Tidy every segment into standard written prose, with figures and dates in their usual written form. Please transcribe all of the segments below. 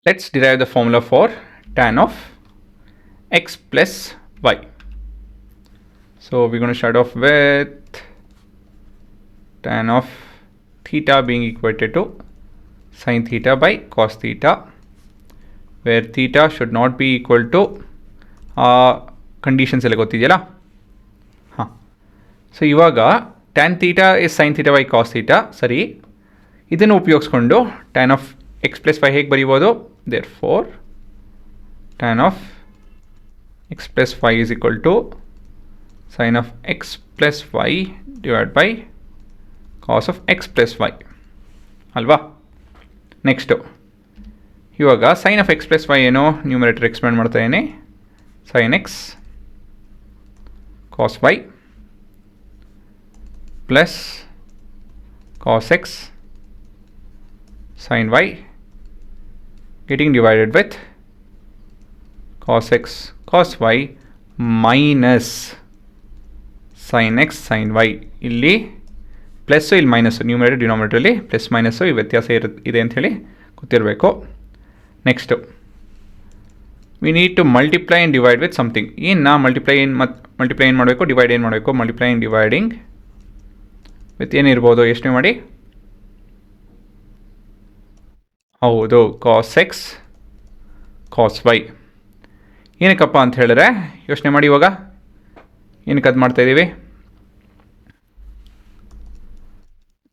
Let's derive the formula for tan of x plus y. So we're going to start off with tan of theta being equated to sin theta by cos theta, where theta should not be equal to conditions ಎಲ್ಲ ಗೊತ್ತಿದೆಯಲ್ಲ. ಹಾಂ, so ಇವಾಗ tan theta is sine theta by cos theta. ಸರಿ, ಇದನ್ನು ಉಪಯೋಗಿಸ್ಕೊಂಡು tan of x plus y ಹೇಗೆ ಬರೀಬೋದು? Therefore tan of x plus y is equal to sine of x plus y divide by cos of x plus y ಅಲ್ವಾ? Next ಇವಾಗ sine of x plus y ಏನೋ numerator expand ಮಾಡ್ತಾ ಇದ್ದೀನಿ. sin x cos y plus cos x sin y getting divided with cos x cos y minus sin x sin y. ಇಲ್ಲಿ plus ಇಲ್ಲಿ minus, numerator ಡಿನಾಮಿನೇಟರಲ್ಲಿ plus minus ಈ ವ್ಯತ್ಯಾಸ ಇದೆ ಅಂಥೇಳಿ ಗೊತ್ತಿರಬೇಕು. Next we need to multiply and divide with something. ಏನು multiply ಏನು ಮಾಡಬೇಕು, ಡಿವೈಡ್ ಏನು ಮಾಡಬೇಕು? multiply and dividing with ಏನಿರ್ಬೋದು? ಯೋಚನೆ ಮಾಡಿ. ಹೌದು, cos x cos y. ಏನಕ್ಕಪ್ಪ ಅಂತ ಹೇಳಿದ್ರೆ ಯೋಚನೆ ಮಾಡಿ. ಇವಾಗ ಏನಕ್ಕೆ ಅದು ಮಾಡ್ತಾಯಿದ್ದೀವಿ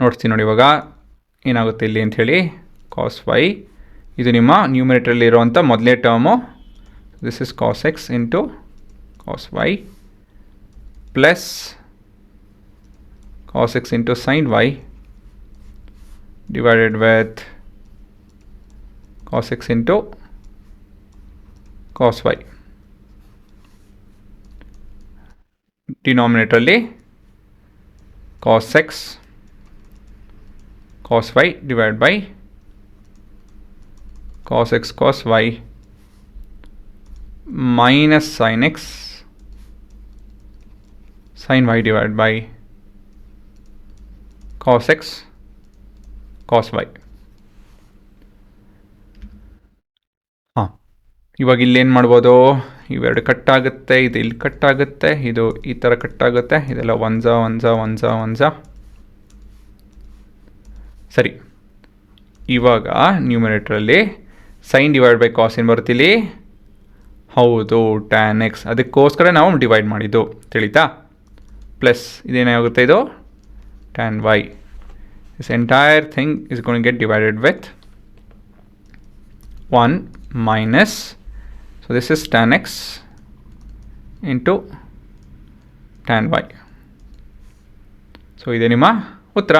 ನೋಡ್ತೀನಿ ನೋಡಿ. ಇವಾಗ ಏನಾಗುತ್ತೆ ಇಲ್ಲಿ ಅಂಥೇಳಿ, cos y ಇದು ನಿಮ್ಮ ನ್ಯೂಮರೇಟರಲ್ಲಿ ಇರುವಂಥ ಮೊದಲನೇ term. This is cos x into cos y plus cos x into sin y divided with cos x into cos y. Denominatorly cos x cos y divided by cos x cos y minus sin x sin y divided by cos x cos y. ಹಾಂ, ಇವಾಗ ಇಲ್ಲೇನು ಮಾಡ್ಬೋದು? ಇವೆರಡು cut ಆಗುತ್ತೆ, ಇದು ಇಲ್ಲಿ cut ಆಗುತ್ತೆ, ಇದು ಈ ಥರ ಕಟ್ ಆಗುತ್ತೆ, ಇದೆಲ್ಲ ಒಂಜ. ಸರಿ, ಇವಾಗ ನ್ಯೂಮರೇಟರಲ್ಲಿ ಸೈನ್ ಡಿವೈಡ್ ಬೈ ಕಾಸ್ ಏನು ಬರುತ್ತಿಲ್ಲಿ? ಹೌದು, ಟ್ಯಾನ್ ಎಕ್ಸ್. ಅದಕ್ಕೋಸ್ಕರ ನಾವು ಡಿವೈಡ್ ಮಾಡಿದ್ದು, ತಿಳಿತಾ? ಪ್ಲಸ್ ಇದೇನಾಗುತ್ತೆ, ಇದು tan y. This entire thing is going get divided with 1 minus, so this is tan x into tan y. So ಇದೆ ನಿಮ್ಮ ಉತ್ತರ.